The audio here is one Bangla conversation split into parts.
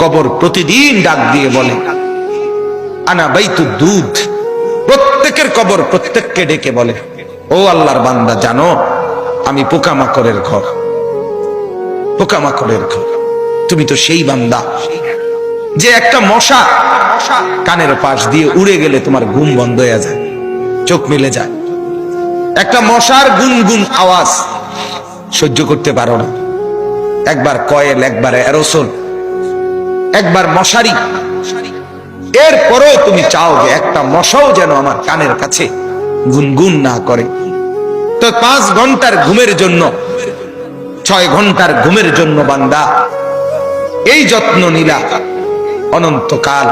কবর প্রতিদিন ডাক দিয়ে বলে আনা বাইতুদ দুধ। প্রত্যেকের কবর প্রত্যেককে ডেকে বলে, ও আল্লাহর বান্দা, জানো আমি পোকামাকড়ের ঘর, পোকামাকড়ের ঘর। তুমি তো সেই বান্দা যে একটা মশা কানের পাশ দিয়ে উড়ে গেলে তোমার ঘুম বন্ধ হয়ে যায়, চোখ মেলে যায়। একটা মশার গুনগুন আওয়াজ সহ্য করতে পারো না। একবার কয়েল, একবার অ্যারোসোল, একবার মশারি, এরপরেও তুমি চাও যে একটা মশাও যেন আমার কানের কাছে গুনগুন না করে। তো 5 ঘন্টার ঘুমের জন্য, 6 ঘন্টার ঘুমের জন্য বান্দা এই যত্ন নিলা, অনন্তকাল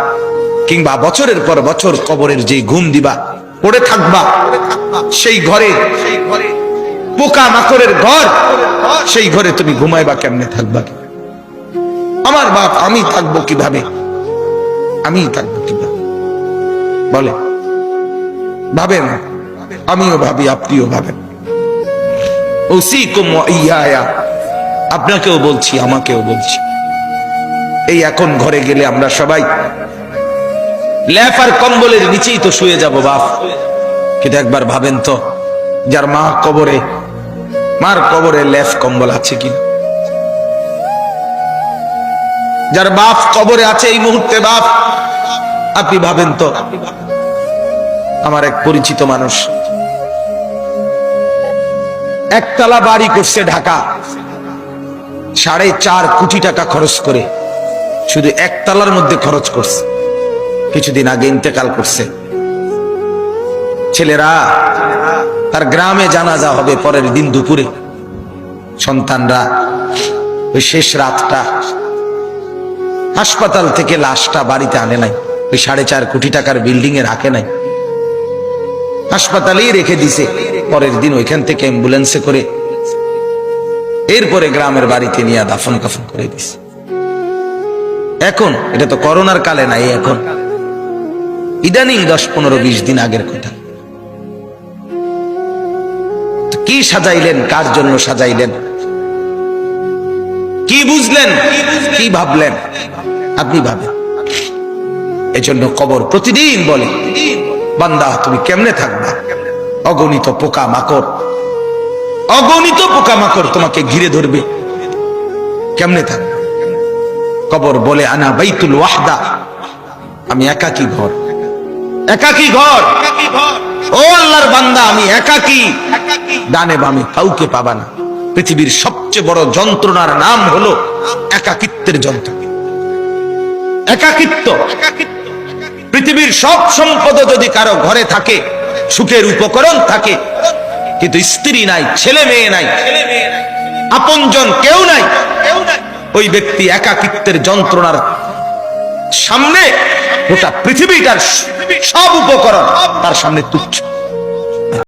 কিংবা বছরের পর বছর কবরের যে ঘুম দিবা, পড়ে থাকবা সেই ঘরে, পোকা মাকড়ের ঘর, সেই ঘরে তুমি ঘুমাইবা কেমনে, থাকবা? আমার বাপ, আমি থাকবো কিভাবে? আমি থাকবো কিভাবে বলে? ভাবেন, আমিও ভাবি, আপনিও ভাবেন। উসিকুম ওয়া ইয়া, আপনাকেও বলছি, আমাকেও বলছি। এই এখন ঘরে গেলে আমরা সবাই ল্যাপ আর কম্বলের নিচেই তো শুয়ে যাব বাপ। কিন্তু একবার ভাবেন তো, যার মা কবরে, মার কবরে ল্যাপ কম্বল আছে কি? যার বাপ কবরে আছে এই মুহূর্তে, বাপ আপনি ভাবেন তো। আমার এক পরিচিত মানুষ একতলা বাড়ি করছে ঢাকা, 4.5 কোটি টাকা খরচ করে, শুধু একতলার মধ্যে খরচ করছে। কিছুদিন আগে ইন্তেকাল করছে। ছেলেরা, তার গ্রামে জানাজা হবে পরের দিন দুপুরে। সন্তানরা ওই শেষ রাতটা হাসপাতাল থেকে লাশটা বাড়িতে আনে নাই, ওই 4.5 কোটি টাকার বিল্ডিং এ রাখে নাই, হাসপাতালেই রেখে দিছে। পরের দিন ওইখান থেকে অ্যাম্বুলেন্সে করে এরপরে গ্রামের বাড়িতে নিয়ে দাফন কাফন করে দিছে। এখন এটা তো করোনার কালে নাই, এখন ইদানিং 10-15-20 দিন আগের কথা। কি সাজাইলেন, কার জন্য সাজাইলেন, কি বুঝলেন, কি ভাবলেন? আপনি ভাবেন। এজন্য কবর প্রতিদিন বলে, বান্দা তুমি কেমনে থাকবা? অগণিত পোকা মাকড়, অগণিত পোকা মাকড় তোমাকে ঘিরে ধরবে, কেমনে থাকবে? কবর বলে আনা বাইতুল ওয়াহদা, আমি একাকী ঘর, একাকী ঘর। ও আল্লাহর বান্দা, আমি একাকী, ডানে বামে কাউকে পাবা না। পৃথিবীর সবচেয়ে বড় যন্ত্রণার নাম হলো একাকিত্বের যন্ত্রণা, একাকিত্ব। পৃথিবীর সব সম্পদ যদি কারো ঘরে থাকে, সুখের উপকরণ থাকে, কিন্তু স্ত্রী নাই, ছেলে মেয়ে নাই, আপনজন কেউ নাই, ওই ব্যক্তি একাকিত্বের যন্ত্রণার সামনে গোটা পৃথিবীটার সব উপকরণ তার সামনে তুচ্ছ।